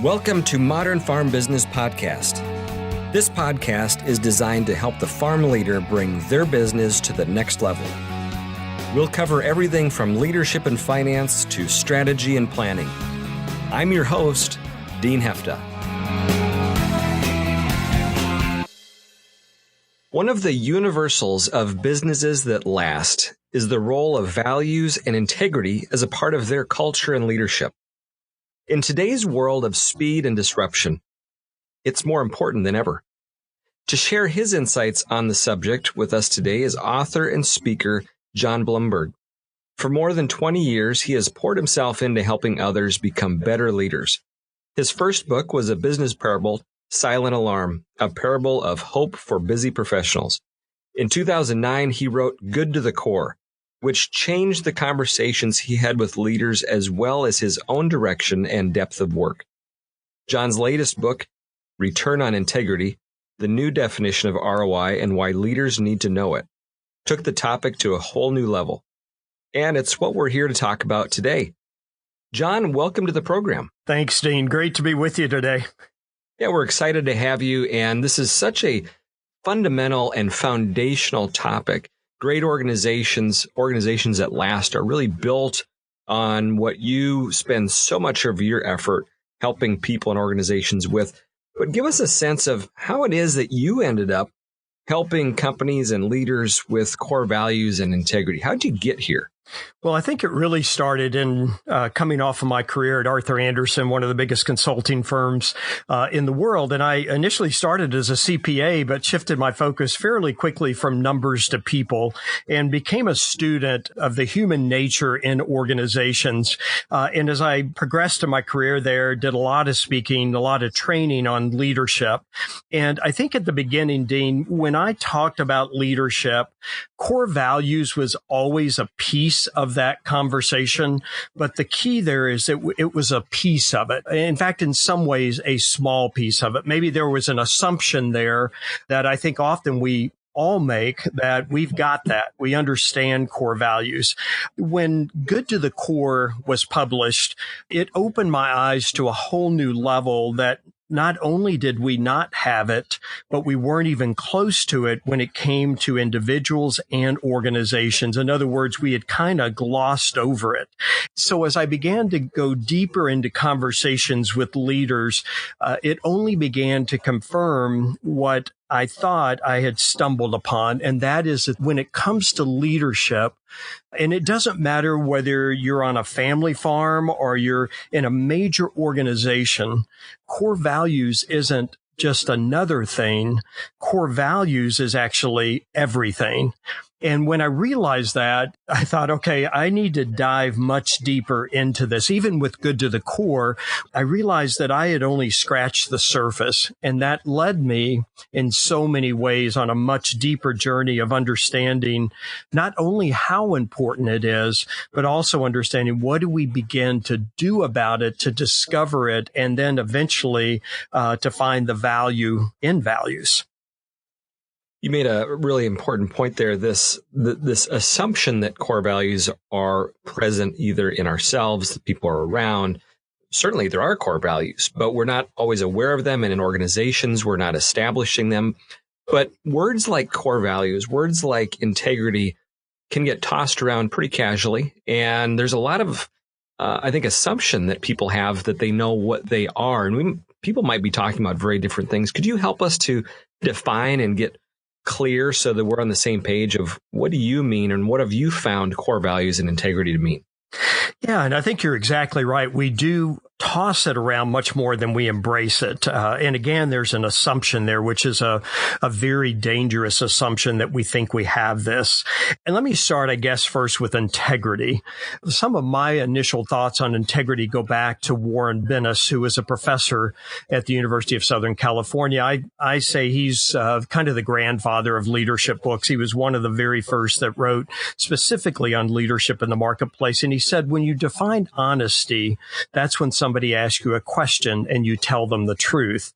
Welcome to Modern Farm Business Podcast. This podcast is designed to help the farm leader bring their business to the next level. We'll cover everything from leadership and finance to strategy and planning. I'm your host, Dean Hefta. One of the universals of businesses that last is the role of values and integrity as a part of their culture and leadership. In today's world of speed and disruption, it's more important than ever. To share his insights on the subject with us today is author and speaker John Blumberg. For more than 20 years, he has poured himself into helping others become better leaders. His first book was a business parable, Silent Alarm, a parable of hope for busy professionals. In 2009, he wrote Good to the Core, which changed the conversations he had with leaders as well as his own direction and depth of work. John's latest book, Return on Integrity, the new definition of ROI and why leaders need to know it, took the topic to a whole new level. And it's what we're here to talk about today. John, welcome to the program. Thanks, Dean. Great to be with you today. Yeah, we're excited to have you. And this is such a fundamental and foundational topic. Great organizations that last are really built on what you spend so much of your effort helping people and organizations with. But give us a sense of how it is that you ended up helping companies and leaders with core values and integrity. How did you get here? Well, I think it really started in coming off of my career at Arthur Andersen, one of the biggest consulting firms in the world. And I initially started as a CPA, but shifted my focus fairly quickly from numbers to people and became a student of the human nature in organizations. And as I progressed in my career there, did a lot of speaking, a lot of training on leadership. And I think at the beginning, Dean, when I talked about leadership, core values was always a piece of that conversation. But the key there is it was a piece of it. In fact, in some ways, a small piece of it. Maybe there was an assumption there that I think often we all make that we've got that. We understand core values. When Good to the Core was published, it opened my eyes to a whole new level that not only did we not have it, but we weren't even close to it when it came to individuals and organizations. In other words, we had kind of glossed over it. So as I began to go deeper into conversations with leaders, it only began to confirm what I thought I had stumbled upon, and that is that when it comes to leadership, and it doesn't matter whether you're on a family farm or you're in a major organization, core values isn't just another thing. Core values is actually everything. And when I realized that, I thought, okay, I need to dive much deeper into this. Even with Good to the Core, I realized that I had only scratched the surface. And that led me in so many ways on a much deeper journey of understanding not only how important it is, but also understanding what do we begin to do about it, to discover it, and then eventually to find the value in values. You made a really important point there, this assumption that core values are present either in ourselves, the people are around. Certainly there are core values, but we're not always aware of them. And in organizations, we're not establishing them. But words like core values, words like integrity can get tossed around pretty casually. And there's a lot of, I think, assumption that people have that they know what they are. And people might be talking about very different things. Could you help us to define and get clear so that we're on the same page of what do you mean and what have you found core values and integrity to mean? Yeah, and I think you're exactly right. We do toss it around much more than we embrace it. And again, there's an assumption there, which is a very dangerous assumption that we think we have this. And let me start, I guess, first with integrity. Some of my initial thoughts on integrity go back to Warren Bennis, who was a professor at the University of Southern California. I say he's kind of the grandfather of leadership books. He was one of the very first that wrote specifically on leadership in the marketplace. And he said, when you define honesty, that's when somebody asks you a question and you tell them the truth.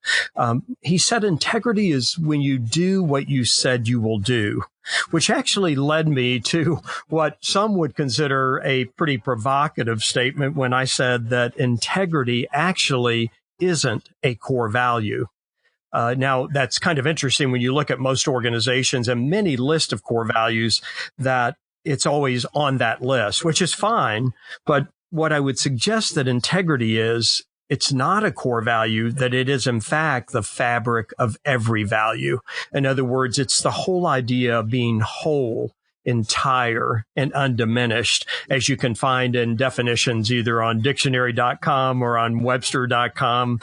He said integrity is when you do what you said you will do, which actually led me to what some would consider a pretty provocative statement when I said that integrity actually isn't a core value. Now, that's kind of interesting when you look at most organizations and many list of core values that it's always on that list, which is fine. But what I would suggest that integrity is, it's not a core value, that it is, in fact, the fabric of every value. In other words, it's the whole idea of being whole, entire, and undiminished, as you can find in definitions either on dictionary.com or on webster.com.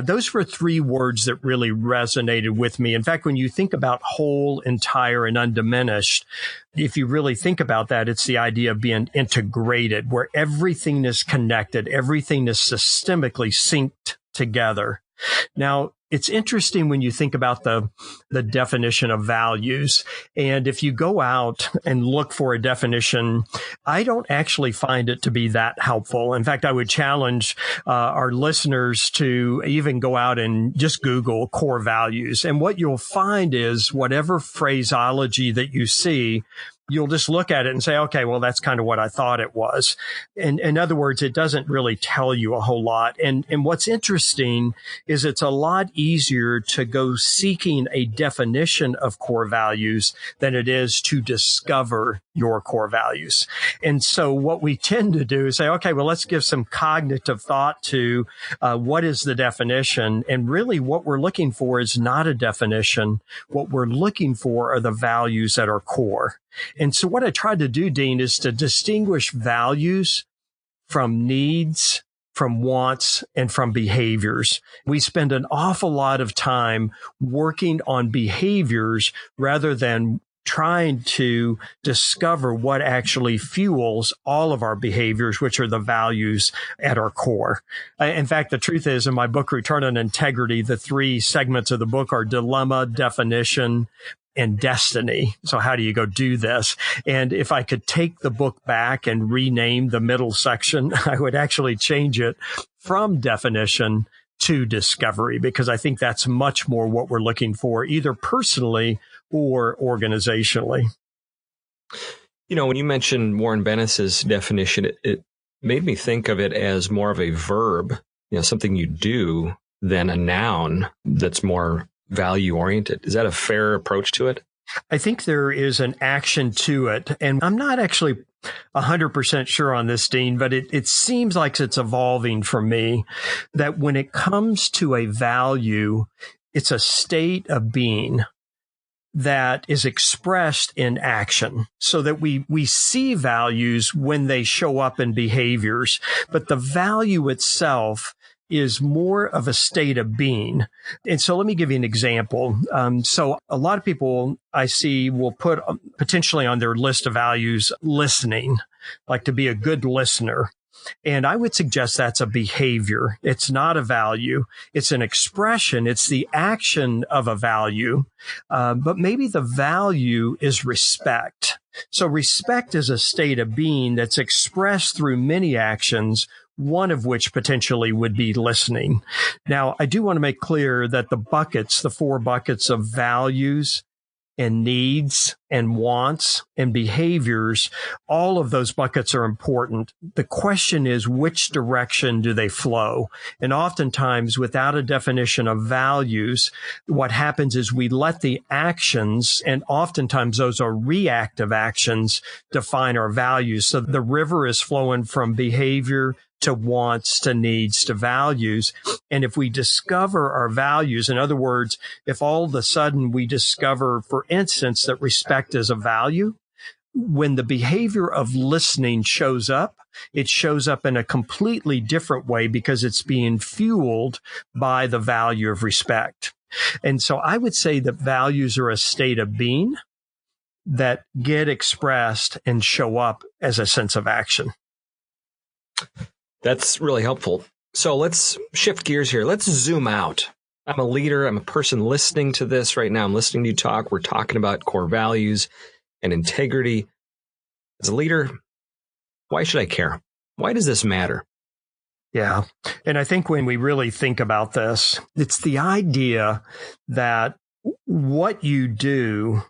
Those were three words that really resonated with me. In fact, when you think about whole, entire, and undiminished, if you really think about that, it's the idea of being integrated, where everything is connected, everything is systemically synced together. Now, it's interesting when you think about the definition of values. And if you go out and look for a definition, I don't actually find it to be that helpful. In fact, I would challenge our listeners to even go out and just Google core values. And what you'll find is whatever phraseology that you see, you'll just look at it and say, okay, well, that's kind of what I thought it was. And in other words, it doesn't really tell you a whole lot. And what's interesting is it's a lot easier to go seeking a definition of core values than it is to discover your core values. And so what we tend to do is say, okay, well, let's give some cognitive thought to what is the definition. And really what we're looking for is not a definition. What we're looking for are the values that are core. And so what I tried to do, Dean, is to distinguish values from needs, from wants, and from behaviors. We spend an awful lot of time working on behaviors rather than trying to discover what actually fuels all of our behaviors, which are the values at our core. In fact, the truth is, in my book, Return on Integrity, the three segments of the book are dilemma, definition, and destiny. So how do you go do this? And if I could take the book back and rename the middle section, I would actually change it from definition to discovery, because I think that's much more what we're looking for, either personally or organizationally. You know, when you mentioned Warren Bennis's definition, it made me think of it as more of a verb, something you do, than a noun that's more value oriented. Is that a fair approach to it? I think there is an action to it. And I'm not actually 100% sure on this, Dean, but it seems like it's evolving for me that when it comes to a value, it's a state of being that is expressed in action, so that we see values when they show up in behaviors, but the value itself is more of a state of being. And so let me give you an example. So a lot of people I see will put potentially on their list of values listening, like to be a good listener. And I would suggest that's a behavior. It's not a value. It's an expression. It's the action of a value. But maybe the value is respect. So respect is a state of being that's expressed through many actions, one of which potentially would be listening. Now, I do want to make clear that the 4 buckets of values and needs and wants and behaviors, all of those buckets are important. The question is, which direction do they flow? And oftentimes, without a definition of values, what happens is we let the actions, and oftentimes those are reactive actions, define our values. So the river is flowing from behavior to wants, to needs, to values. And if we discover our values, in other words, if all of a sudden we discover, for instance, that respect is a value, when the behavior of listening shows up, it shows up in a completely different way because it's being fueled by the value of respect. And so I would say that values are a state of being that get expressed and show up as a sense of action. That's really helpful. So let's shift gears here. Let's zoom out. I'm a leader. I'm a person listening to this right now. I'm listening to you talk. We're talking about core values and integrity. As a leader, why should I care? Why does this matter? Yeah. And I think when we really think about this, it's the idea that what you do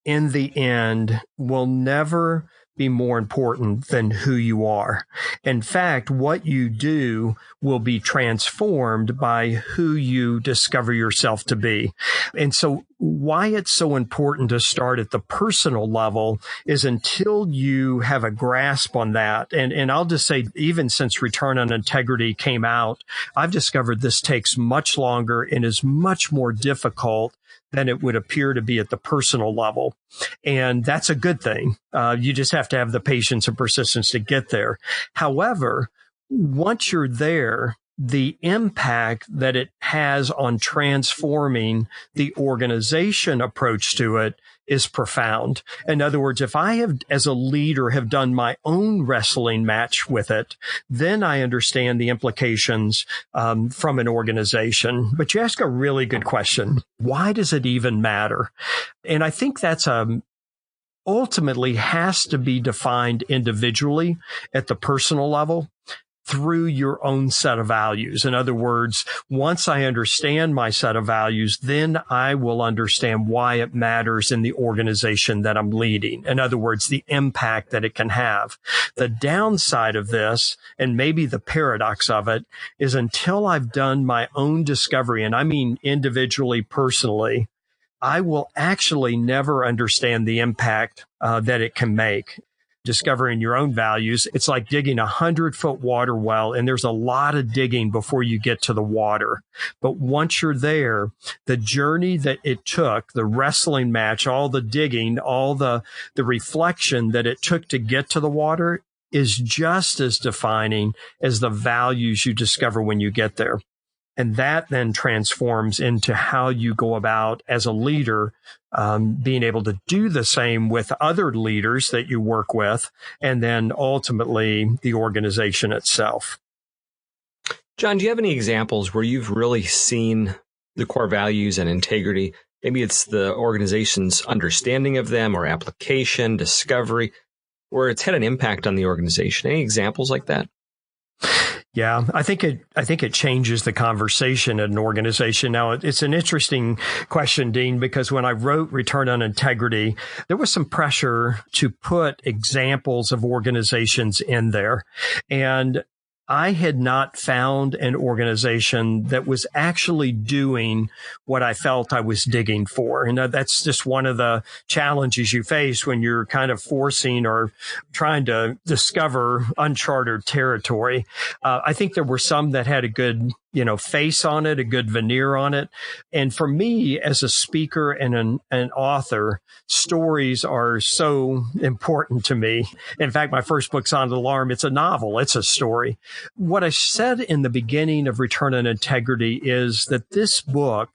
in the end will never be more important than who you are. In fact, what you do will be transformed by who you discover yourself to be. And so why it's so important to start at the personal level is until you have a grasp on that. And I'll just say, even since Return on Integrity came out, I've discovered this takes much longer and is much more difficult than it would appear to be at the personal level. And that's a good thing. You just have to have the patience and persistence to get there. However, once you're there, the impact that it has on transforming the organization approach to it is profound. In other words, if I have, as a leader, have done my own wrestling match with it, then I understand the implications from an organization. But you ask a really good question. Why does it even matter? And I think that's ultimately has to be defined individually at the personal level through your own set of values. In other words, once I understand my set of values, then I will understand why it matters in the organization that I'm leading. In other words, the impact that it can have. The downside of this, and maybe the paradox of it, is until I've done my own discovery, and I mean individually, personally, I will actually never understand the impact that it can make. Discovering your own values, it's like digging 100-foot water well, and there's a lot of digging before you get to the water. But once you're there, the journey that it took, the wrestling match, all the digging, all the reflection that it took to get to the water is just as defining as the values you discover when you get there. And that then transforms into how you go about as a leader, being able to do the same with other leaders that you work with, and then ultimately the organization itself. John, do you have any examples where you've really seen the core values and integrity? Maybe it's the organization's understanding of them or application, discovery, where it's had an impact on the organization. Any examples like that? Yeah, I think it changes the conversation at an organization. Now, it's an interesting question, Dean, because when I wrote Return on Integrity, there was some pressure to put examples of organizations in there. And I had not found an organization that was actually doing what I felt I was digging for. And that's just one of the challenges you face when you're kind of forcing or trying to discover uncharted territory. I think there were some that had a good, face on it, a good veneer on it. And for me, as a speaker and an author, stories are so important to me. In fact, my first book, Sound Alarm, it's a novel. It's a story. What I said in the beginning of Return on Integrity is that this book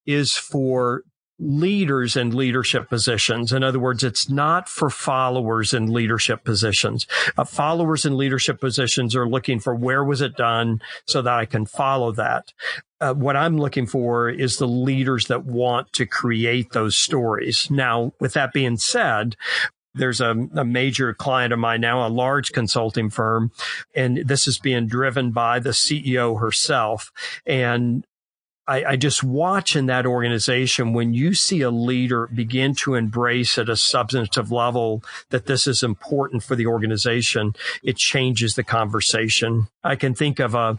is for leaders in leadership positions. In other words, it's not for followers in leadership positions. Followers in leadership positions are looking for where was it done so that I can follow that. What I'm looking for is the leaders that want to create those stories. Now, with that being said, there's a major client of mine now, a large consulting firm, and this is being driven by the CEO herself. And I just watch in that organization when you see a leader begin to embrace at a substantive level that this is important for the organization, it changes the conversation. I can think of a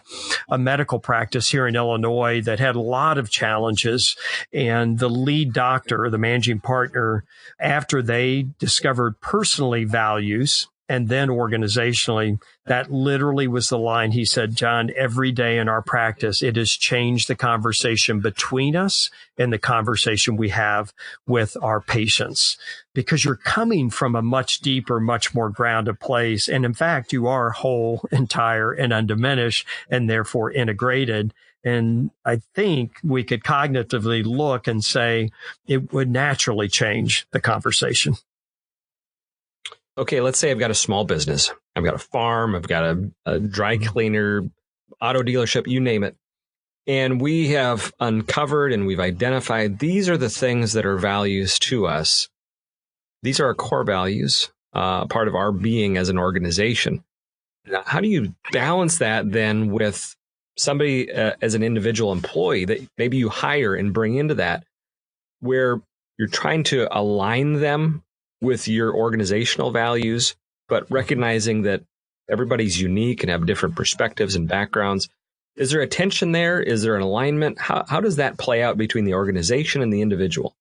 medical practice here in Illinois that had a lot of challenges, and the lead doctor, the managing partner, after they discovered personally values and then organizationally, that literally was the line. He said, John, every day in our practice, it has changed the conversation between us and the conversation we have with our patients, because you're coming from a much deeper, much more grounded place. And in fact, you are whole, entire, and undiminished, and therefore integrated. And I think we could cognitively look and say it would naturally change the conversation. Okay, let's say I've got a small business. I've got a farm. I've got a dry cleaner, auto dealership, you name it. And we have uncovered and we've identified these are the things that are values to us. These are our core values, part of our being as an organization. Now, how do you balance that then with somebody as an individual employee that maybe you hire and bring into that, where you're trying to align them with your organizational values, but recognizing that everybody's unique and have different perspectives and backgrounds. Is there a tension there? Is there an alignment? How does that play out between the organization and the individual?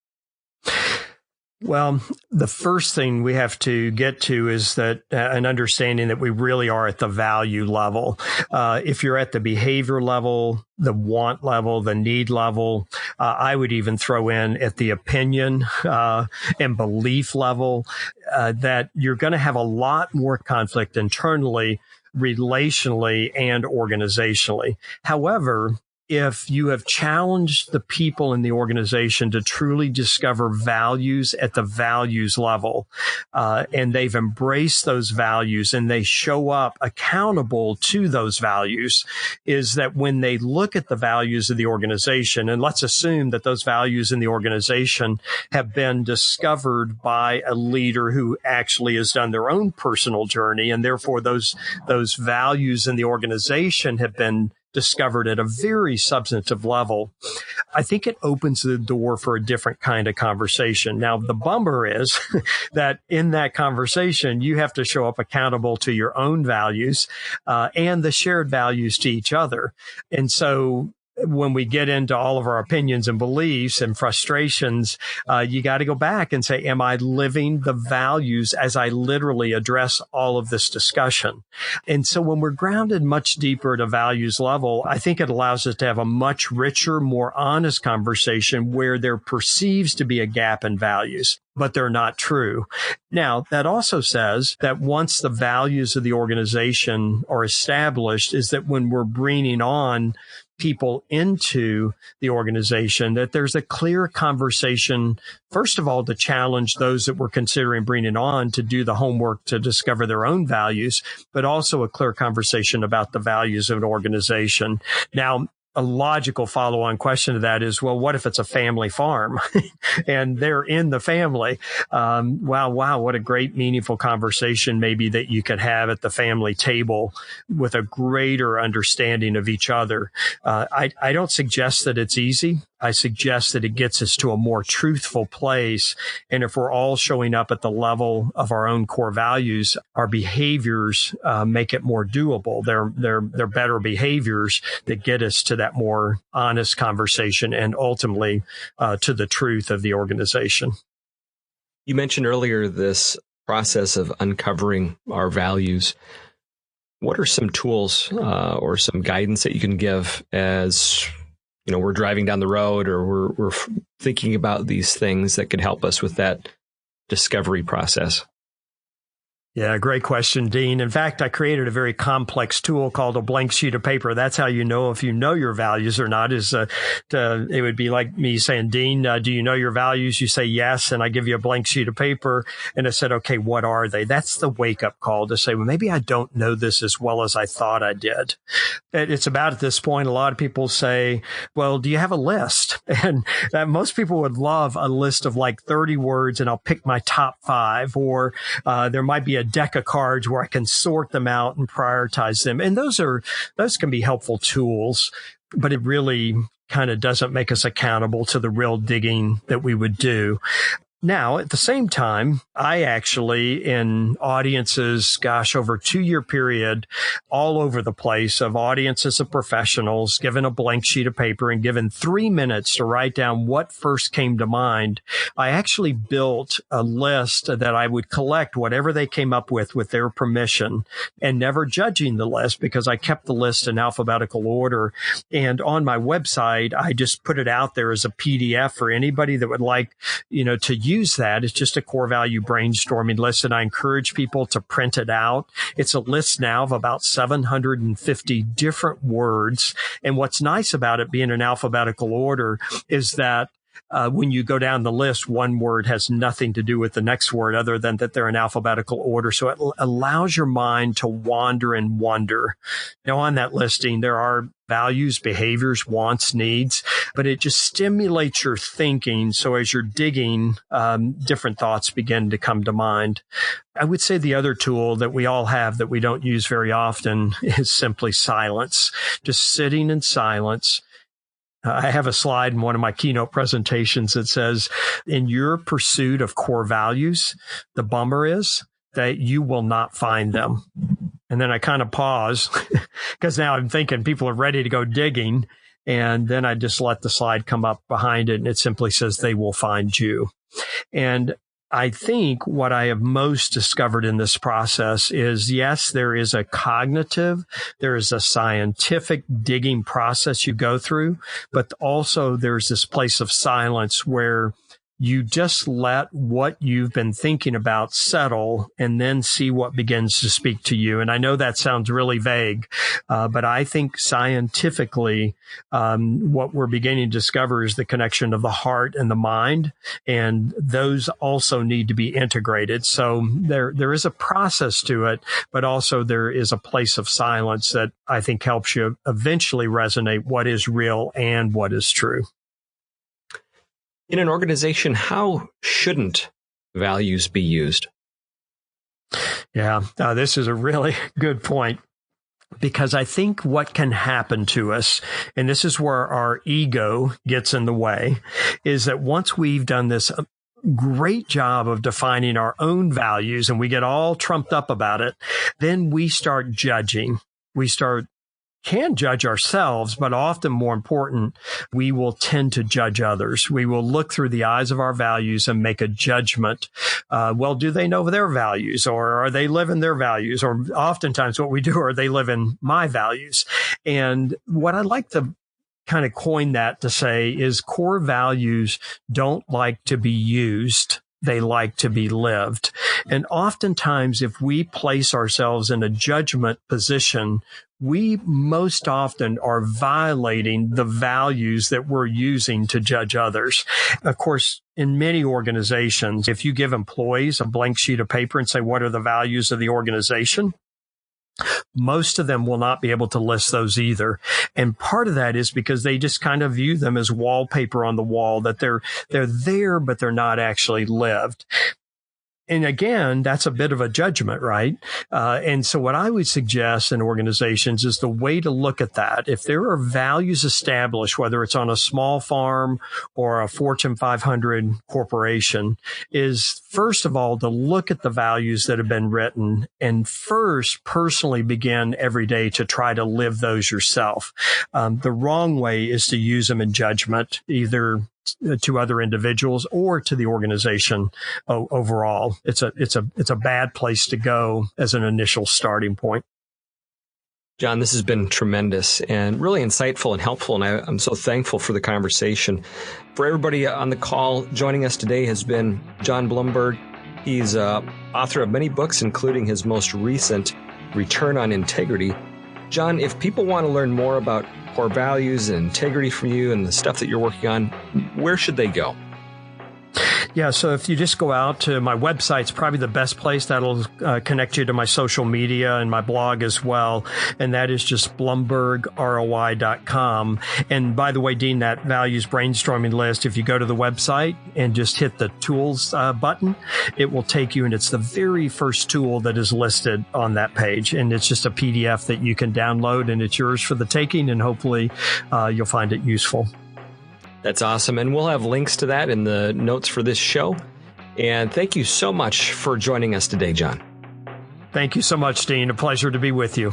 Well, the first thing we have to get to is that an understanding that we really are at the value level. If you're at the behavior level, the want level, the need level, I would even throw in at the opinion and belief level, that you're going to have a lot more conflict internally, relationally, and organizationally. However, if you have challenged the people in the organization to truly discover values at the values level, and they've embraced those values and they show up accountable to those values, is that when they look at the values of the organization, and let's assume that those values in the organization have been discovered by a leader who actually has done their own personal journey, and therefore those values in the organization have been discovered at a very substantive level, I think it opens the door for a different kind of conversation. Now, the bummer is that in that conversation, you have to show up accountable to your own values and the shared values to each other. And so when we get into all of our opinions and beliefs and frustrations, you got to go back and say, am I living the values as I literally address all of this discussion? And so when we're grounded much deeper at a values level, I think it allows us to have a much richer, more honest conversation where there perceives to be a gap in values, but they're not true. Now, that also says that once the values of the organization are established, is that when we're bringing on people into the organization, that there's a clear conversation, first of all, to challenge those that we're considering bringing on to do the homework to discover their own values, but also a clear conversation about the values of an organization. Now, a logical follow-on question to that is, well, what if it's a family farm and they're in the family? Wow, what a great, meaningful conversation maybe that you could have at the family table with a greater understanding of each other. I don't suggest that it's easy. I suggest that it gets us to a more truthful place. And if we're all showing up at the level of our own core values, our behaviors make it more doable. They're better behaviors that get us to that more honest conversation and ultimately to the truth of the organization. You mentioned earlier this process of uncovering our values. What are some tools or some guidance that you can give as we're driving down the road or we're thinking about these things that could help us with that discovery process? Yeah, great question, Dean. In fact, I created a very complex tool called a blank sheet of paper. That's how you know if you know your values or not. It would be like me saying, Dean, do you know your values? You say yes, and I give you a blank sheet of paper. And I said, okay, what are they? That's the wake-up call to say, well, maybe I don't know this as well as I thought I did. It's about at this point, a lot of people say, well, do you have a list? And most people would love a list of like 30 words, and I'll pick my top 5, or there might be a deck of cards where I can sort them out and prioritize them. And those can be helpful tools, but it really kind of doesn't make us accountable to the real digging that we would do. Now, at the same time, I actually, in audiences, over a 2-year period, all over the place of audiences of professionals, given a blank sheet of paper and given 3 minutes to write down what first came to mind, I actually built a list that I would collect whatever they came up with their permission, and never judging the list because I kept the list in alphabetical order. And on my website, I just put it out there as a PDF for anybody that would like, to use that. It's just a core value brainstorming list, and I encourage people to print it out. It's a list now of about 750 different words. And what's nice about it being in alphabetical order is that when you go down the list, one word has nothing to do with the next word other than that they're in alphabetical order. So it allows your mind to wander and wonder. Now, on that listing, there are values, behaviors, wants, needs, but it just stimulates your thinking. So as you're digging, different thoughts begin to come to mind. I would say the other tool that we all have that we don't use very often is simply silence. Just sitting in silence, I have a slide in one of my keynote presentations that says, in your pursuit of core values, the bummer is that you will not find them. And then I kind of pause because now I'm thinking people are ready to go digging. And then I just let the slide come up behind it. And it simply says, they will find you. And I think what I have most discovered in this process is, yes, there is a cognitive, there is a scientific digging process you go through, but also there's this place of silence where you just let what you've been thinking about settle and then see what begins to speak to you. And I know that sounds really vague, but I think scientifically, what we're beginning to discover is the connection of the heart and the mind, and those also need to be integrated. So there is a process to it, but also there is a place of silence that I think helps you eventually resonate what is real and what is true. In an organization, how shouldn't values be used? Yeah, this is a really good point, because I think what can happen to us, and this is where our ego gets in the way, is that once we've done this great job of defining our own values and we get all trumped up about it, then we start judging. We can judge ourselves, but often more important, we will tend to judge others. We will look through the eyes of our values and make a judgment. Well, do they know their values, or are they living their values? Or oftentimes what we do, are they living my values? And what I like to kind of coin that to say is, core values don't like to be used. They like to be lived. And oftentimes, if we place ourselves in a judgment position, we most often are violating the values that we're using to judge others. Of course, in many organizations, if you give employees a blank sheet of paper and say, what are the values of the organization? Most of them will not be able to list those either. And part of that is because they just kind of view them as wallpaper on the wall, that they're there, but they're not actually lived. And again, that's a bit of a judgment, right? And so what I would suggest in organizations is the way to look at that. If there are values established, whether it's on a small farm or a Fortune 500 corporation, is first of all to look at the values that have been written and first personally begin every day to try to live those yourself. The wrong way is to use them in judgment, either to other individuals or to the organization overall. It's a bad place to go as an initial starting point. John, this has been tremendous and really insightful and helpful, and I'm so thankful for the conversation. For everybody on the call, joining us today has been John Blumberg. He's author of many books, including his most recent, Return on Integrity. John, if people want to learn more about core values and integrity from you and the stuff that you're working on, where should they go? Yeah, so if you just go out to my website, it's probably the best place. That'll connect you to my social media and my blog as well. And that is just blumbergroi.com. And by the way, Dean, that values brainstorming list, if you go to the website and just hit the tools button, it will take you, and it's the very first tool that is listed on that page. And it's just a PDF that you can download, and it's yours for the taking, and hopefully you'll find it useful. That's awesome. And we'll have links to that in the notes for this show. And thank you so much for joining us today, John. Thank you so much, Dean. A pleasure to be with you.